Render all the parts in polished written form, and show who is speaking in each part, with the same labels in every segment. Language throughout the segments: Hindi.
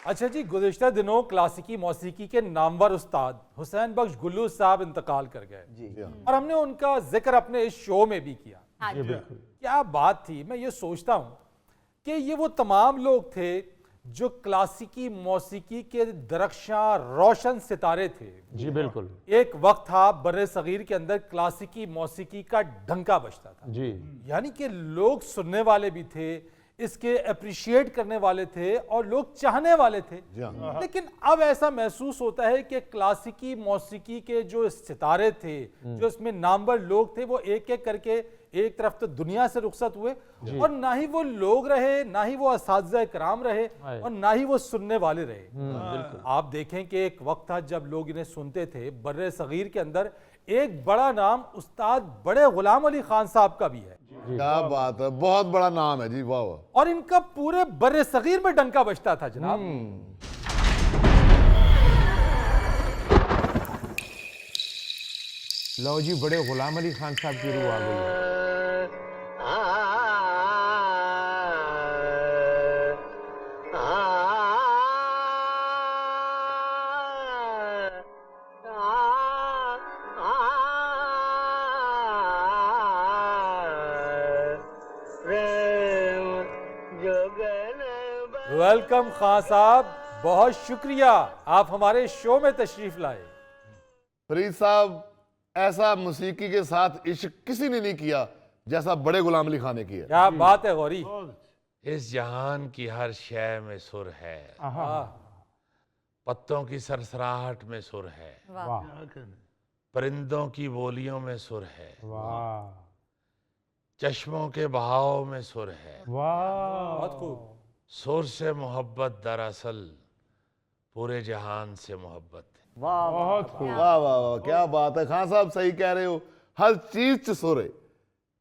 Speaker 1: अच्छा जी, गुज़िश्ता दिनों क्लासिकी मौसीकी के नामवर उस्ताद हुसैन बख्श गुल्लू साहब इंतकाल कर गए
Speaker 2: जी
Speaker 1: और हमने उनका जिक्र अपने इस शो में भी किया।
Speaker 3: हाँ जी।
Speaker 1: क्या बात थी। मैं ये सोचता हूँ कि ये वो तमाम लोग थे जो क्लासिकी मौसीकी के दरख्शां रोशन सितारे थे।
Speaker 4: जी बिल्कुल।
Speaker 1: एक वक्त था बर्रे सगीर के अंदर क्लासिकी मौसीकी का डंका बजता था,
Speaker 4: जी
Speaker 1: यानी कि लोग सुनने वाले भी थे, इसके अप्रिशिएट करने वाले थे और लोग चाहने वाले थे। लेकिन अब ऐसा महसूस होता है कि क्लासिकी मौसीकी के जो सितारे थे, जो इसमें नामवर लोग थे, वो एक एक करके एक तरफ तो दुनिया से रुखसत हुए और ना ही वो लोग रहे, ना ही वो असातिज़ा कराम रहे और ना ही वो सुनने वाले रहे। आप देखें कि एक वक्त था जब लोग इन्हें सुनते थे। बर्रे सगीर के अंदर एक बड़ा नाम उस्ताद बड़े गुलाम अली खान साहब का भी है।
Speaker 2: क्या बात है, बहुत बड़ा नाम है जी, वाह वाह।
Speaker 1: और इनका पूरे बर्रे सगीर में डंका बजता था जनाब।
Speaker 4: लो जी, बड़े गुलाम अली खान साहब की रूह आ गई है।
Speaker 1: वेलकम खान साहब, बहुत शुक्रिया आप हमारे शो में तशरीफ लाए।
Speaker 2: फरीद साहब, ऐसा मौसीकी के साथ इश्क किसी ने नहीं किया जैसा बड़े गुलाम अली खान ने किया।
Speaker 1: क्या बात है गौरी।
Speaker 5: इस जहान की हर शय में सुर है, पत्तों की सरसराहट में सुर है, परिंदों की बोलियों में सुर है, चश्मों के बहाव में सुर है।
Speaker 1: बहुत खूब।
Speaker 5: सुर से मोहब्बत दरअसल पूरे जहान से मोहब्बत है।
Speaker 4: बहुत खूब।
Speaker 2: वाह वाह वाह, क्या बात है खान साहब, सही कह रहे हो। हर चीज च सुर है,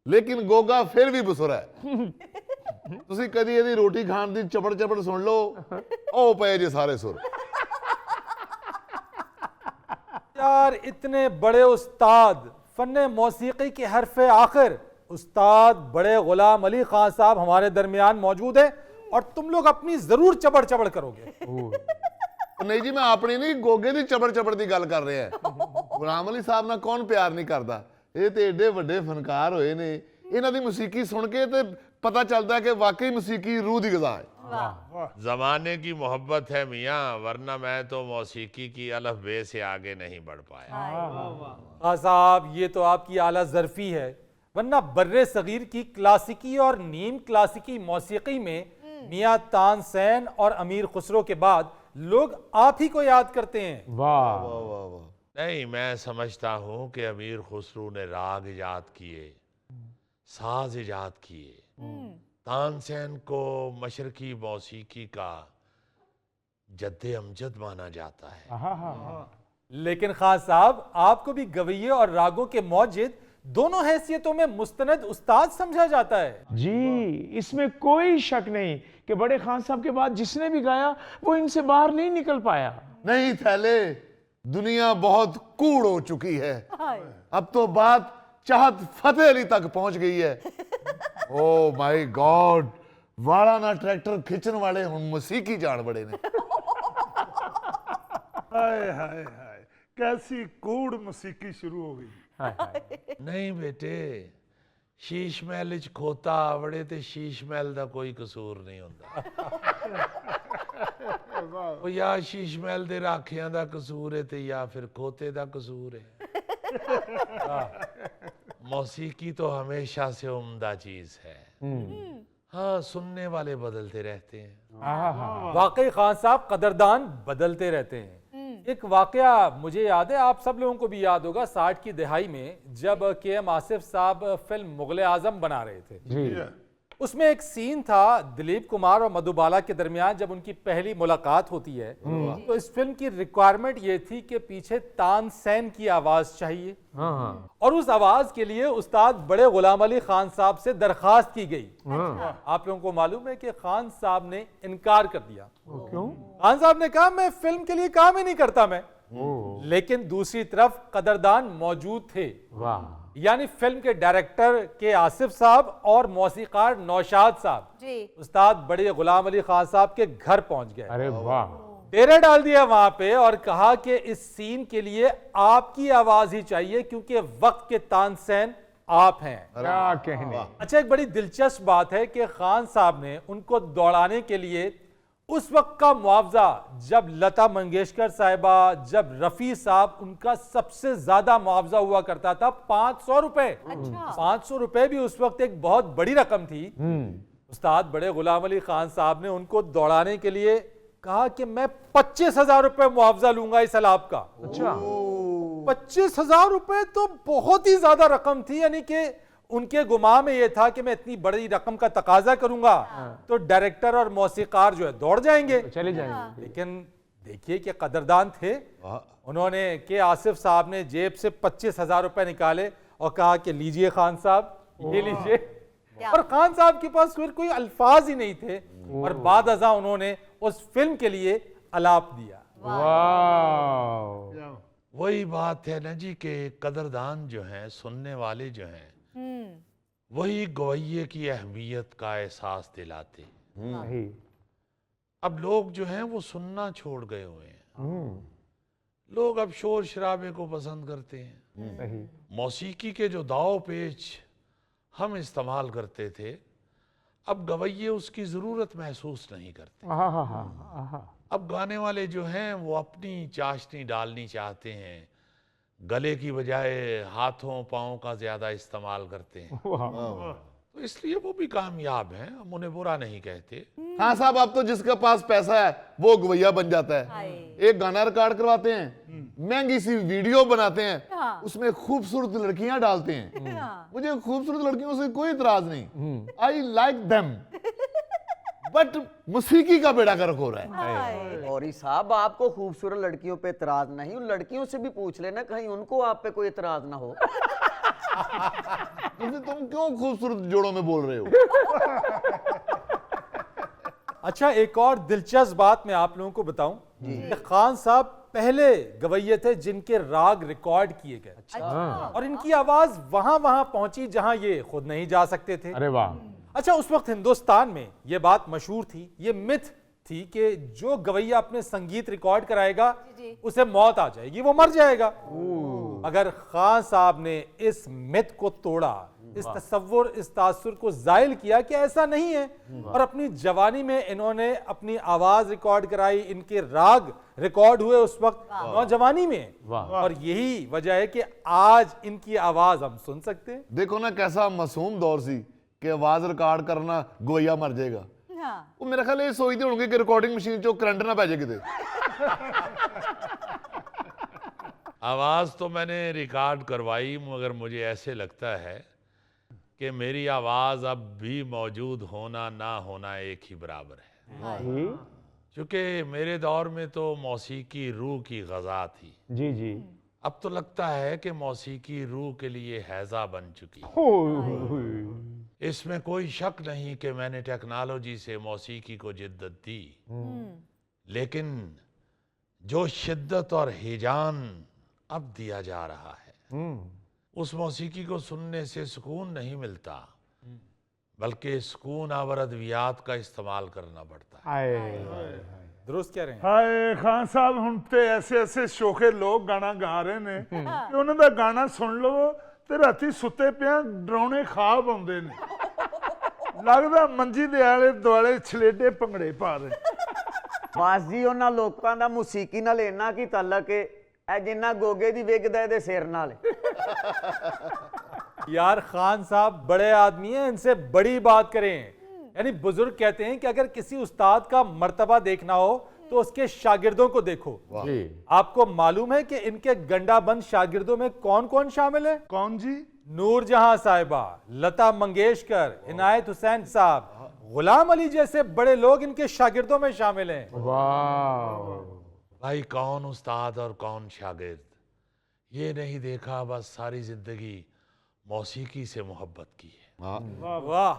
Speaker 2: लेकिन गोगा फिर भी बसुर है। ਤੁਸੀਂ ਕਦੀ ਇਹਦੀ ਰੋਟੀ ਖਾਣ ਦੀ ਚਪੜ ਚਪੜ ਸੁਣ ਲਓ, ਉਹ ਪਏ ਜੇ ਸਾਰੇ ਸੁਰ।
Speaker 1: यार इतने बड़े उस्ताद, फन्ने मौसीकी के हरफे आखिर उस्ताद बड़े गुलाम अली खान साहब हमारे दरमियान मौजूद है और तुम लोग अपनी जरूर चबड़ चबड़ करोगे।
Speaker 2: नहीं जी, मैं अपनी नहीं, गोगे ਦੀ ਚਪੜ ਚਪੜ ਦੀ ਗੱਲ ਕਰ ਰਿਹਾ। ਗੁਲਾਮ ਅਲੀ ਸਾਹਿਬ ਨਾਲ ਕੌਣ ਪਿਆਰ ਨਹੀਂ ਕਰਦਾ। ਇਹ ਤੇ ਏਡੇ ਵੱਡੇ ਫਨਕਾਰ ਹੋਏ ਨੇ, ਇਹਨਾਂ ਦੀ ਮੌਸੀਕੀ ਸੁਣ ਕੇ ਤੇ पता चलता है कि वाकई मौसीकी रूह दी ग़िज़ा है।
Speaker 5: जमाने की मोहब्बत है मियाँ, वरना मैं तो मौसीकी की अलफ बे से आगे नहीं बढ़ पाया।
Speaker 1: हाँ साहब, ये तो आपकी आला ज़र्फ़ी है, वरना बर्रे सगीर की क्लासिकी और नीम क्लासिकी मौसीकी में मियाँ तानसेन और अमीर खुसरो के बाद लोग आप ही को याद करते हैं।
Speaker 4: वाह
Speaker 2: वाह वाह वाह।
Speaker 5: नहीं, मैं समझता हूँ कि अमीर खुसरो ने राग इजाद किए, साज इजाद किए। तानसेन को मशरकी मौसीकी का जद्दे अमजद माना जाता है।
Speaker 1: लेकिन खान साहब, आपको भी गवैये और रागों के मौजिद दोनों हैसियतों में मुस्तनद उस्ताद समझा जाता है।
Speaker 4: जी, इसमें कोई शक नहीं कि बड़े खान साहब के बाद जिसने भी गाया वो इनसे बाहर नहीं निकल पाया।
Speaker 2: नहीं थैले, दुनिया बहुत कूड़ हो चुकी है। अब तो बात चाहत फतेह अली तक पहुंच गई है। ओ माय गॉड, वाला ना ट्रैक्टर खिंचने वाले हुन मौसीकी जान बड़े ने।
Speaker 6: हाय हाय हाय, कैसी कूड़ मौसीकी शुरू हो गई।
Speaker 5: नहीं बेटे, शीश महल च खोता आवड़े ते शीश महल दा कोई कसूर नहीं होंदा। ओ या शीश महल दे राखियां दा कसूर है ते या फिर खोते दा कसूर है। मौसीकी तो हमेशा से उम्दा चीज है। हाँ, सुनने वाले बदलते रहते हैं।
Speaker 1: वाकई खान साहब, कदरदान बदलते रहते हैं। एक वाकया मुझे याद है, आप सब लोगों को भी याद होगा, 60 की दहाई में जब के.एम. आसिफ साहब फिल्म मुगले आजम बना रहे थे
Speaker 4: जी।
Speaker 1: उसमें एक सीन था दिलीप कुमार और मधुबाला के दरमियान जब उनकी पहली मुलाकात होती है। तो इस फिल्म की रिक्वायरमेंट ये थी कि पीछे तानसेन की आवाज चाहिए और उस आवाज के लिए उस्ताद बड़े गुलाम अली खान साहब से दरखास्त की गई। आप लोगों को मालूम है कि खान साहब ने इनकार कर दिया।
Speaker 4: क्यों?
Speaker 1: खान साहब ने कहा, मैं फिल्म के लिए काम ही नहीं करता मैं। लेकिन दूसरी तरफ कदरदान मौजूद थे।
Speaker 4: वाह।
Speaker 1: यानी फिल्म के डायरेक्टर के आसिफ साहब और मौसीकार नौशाद साहब
Speaker 3: जी।
Speaker 1: उस्ताद बड़े गुलाम अली खान साहब के घर पहुंच गए,
Speaker 4: अरे वाह,
Speaker 1: डेरा डाल दिया वहां पे और कहा कि इस सीन के लिए आपकी आवाज ही चाहिए क्योंकि वक्त के तानसेन आप हैं।
Speaker 4: क्या कहने।
Speaker 1: अच्छा, एक बड़ी दिलचस्प बात है कि खान साहब ने उनको दौड़ाने के लिए उस वक्त का मुआवजा, जब लता मंगेशकर साहिबा, जब रफी साहब, उनका सबसे ज्यादा मुआवजा हुआ करता था 500 रुपए।
Speaker 3: अच्छा।
Speaker 1: 500 रुपए भी उस वक्त एक बहुत बड़ी रकम थी। उस्ताद बड़े गुलाम अली खान साहब ने उनको दौड़ाने के लिए कहा कि मैं 25,000 रुपए मुआवजा लूंगा इस अलाप का।
Speaker 4: अच्छा,
Speaker 1: 25,000 रुपए तो बहुत ही ज्यादा रकम थी, यानी कि उनके गुमा में यह था कि मैं इतनी बड़ी रकम का तकाजा करूंगा तो डायरेक्टर और मौसीकार जो है दौड़ जाएंगे।
Speaker 4: चले जाएंगे।
Speaker 1: लेकिन देखिए कि कदरदान थे, उन्होंने के आसिफ साहब ने जेब से 25,000 रुपए निकाले और कहा कि लीजिए खान साहब, ये लीजिए। और खान साहब के पास फिर कोई अल्फाज ही नहीं थे और बाद अज़ा उन्होंने उस फिल्म के लिए अलाप दिया।
Speaker 4: वाह,
Speaker 5: वही बात है ना जी कि कदरदान जो हैं, सुनने वाले जो हैं, वही गवैये की अहमियत का एहसास दिलाते।
Speaker 4: सही।
Speaker 5: अब लोग जो हैं वो सुनना छोड़ गए हुए हैं। लोग अब शोर शराबे को पसंद करते हैं।
Speaker 4: सही।
Speaker 5: मौसीकी के जो दाव पेच हम इस्तेमाल करते थे, अब गवैये उसकी ज़रूरत महसूस नहीं करते। अब गाने वाले जो हैं वो अपनी चाशनी डालनी चाहते हैं, गले की बजाय हाथों पाँव का ज़्यादा इस्तेमाल करते हैं। तो इसलिए वो भी कामयाब हैं, हम उन्हें बुरा नहीं कहते।
Speaker 2: हाँ साहब, अब तो जिसके पास पैसा है वो गवैया बन जाता है। एक गाना रिकॉर्ड करवाते हैं, महंगी सी वीडियो बनाते हैं,
Speaker 3: हाँ।
Speaker 2: उसमें खूबसूरत लड़कियां डालते हैं। मुझे खूबसूरत लड़कियों से कोई इतराज नहीं, आई लाइक देम, बट मौसीकी का बेड़ा गर्क हो रहा है।
Speaker 7: गौरी साहब, आपको खूबसूरत लड़कियों पे इतराज नहीं, उन लड़कियों से भी पूछ लेना, कहीं उनको आप पे कोई इतराज ना हो।
Speaker 2: तुम क्यों खूबसूरत जोड़ों में बोल रहे हो?
Speaker 1: अच्छा, एक और दिलचस्प बात मैं आप लोगों को बताऊं कि खान साहब पहले गवैये थे जिनके राग रिकॉर्ड किए गए। और इनकी आवाज वहां वहां पहुंची जहां ये खुद नहीं जा सकते थे।
Speaker 4: अरे वाह।
Speaker 1: अच्छा, उस वक्त हिंदुस्तान में ये बात मशहूर थी, ये मिथ थी कि जो गवैया अपने संगीत रिकॉर्ड कराएगा उसे मौत आ जाएगी, वो मर जाएगा। अगर खान साहब ने इस मिथ को तोड़ा, इस तसव्वुर, इस तासुर को जायल किया कि ऐसा नहीं है, और अपनी जवानी में इन्होंने अपनी आवाज रिकॉर्ड कराई, इनके राग रिकॉर्ड हुए उस वक्त नौजवानी में, और यही वजह है कि आज इनकी आवाज हम सुन सकते हैं।
Speaker 2: देखो ना कैसा मासूम दौर सी कि आवाज रिकॉर्ड करना गवैया मर जाएगा। वो मेरा ख्याल ये सोचते होंगे कि रिकॉर्डिंग मशीन चो करंट ना पै जाए किते।
Speaker 5: आवाज़ तो मैंने रिकॉर्ड करवाई, मगर मुझे ऐसे लगता है कि मेरी आवाज़ अब भी मौजूद होना ना होना एक ही बराबर है। क्योंकि मेरे दौर में तो मौसीकी रूह की ग़ज़ा थी।
Speaker 4: जी जी।
Speaker 5: अब तो लगता है कि मौसीकी रूह के लिए हैजा बन चुकी। इसमें कोई शक नहीं कि मैंने टेक्नोलॉजी से मौसीकी को जिद्दत दी, लेकिन जो शिद्दत और हिजान अब दिया जा रहा है, उस मौसीकी को सुनने से सुकून नहीं मिलता, बल्कि सुकून आवर अद्वियात का इस्तेमाल करना पड़ता है।
Speaker 1: दुरुस्त कह रहे हैं।
Speaker 6: हाय खान साहब, हम ते ऐसे ऐसे शोखे लोग गाना गा रहे ने कि ਉਹਨਾਂ ਦਾ गाना सुन लो ਤੇ ਰਾਤੀ ਸੁੱਤੇ ਪਿਆ ਡਰਾਉਣੇ ਖਾਬ ਆਉਂਦੇ ਨੇ। ਲੱਗਦਾ ਮੰਜੀ ਦੇ ਆਲੇ ਦੁਆਲੇ ਛਲੇਡੇ ਭੰਗੜੇ ਪਾ ਰਹੇ।
Speaker 7: ਬਸ ਜੀ, ਉਹਨਾਂ ਲੋਕਾਂ ਦਾ ਮੌਸੀਕੀ ਨਾਲ ਇੰਨਾ ਕੀ ਤਾਲਕ ਹੈ, ਇਹ ਜਿੰਨਾ ਗੋਗੇ ਦੀ ਵਿਗਦਾ ਇਹਦੇ ਸਿਰ ਨਾਲ।
Speaker 1: यार, खान साहब बड़े आदमी हैं, इनसे बड़ी बात करें। यानी बुजुर्ग कहते हैं कि अगर किसी उस्ताद का मर्तबा देखना हो तो उसके शागिर्दों को देखो। आपको मालूम है कि इनके गंडाबंद शागिर्दों में कौन कौन शामिल है?
Speaker 6: कौन जी?
Speaker 1: नूरजहां साहिबा, लता मंगेशकर, इनायत हुसैन साहब, गुलाम अली जैसे बड़े लोग इनके शागिर्दों में शामिल हैं।
Speaker 4: वाह।
Speaker 5: भाई, कौन उस्ताद और कौन शागिर्द ये नहीं देखा, बस सारी जिंदगी मौसीकी से मोहब्बत की है।
Speaker 1: वाह।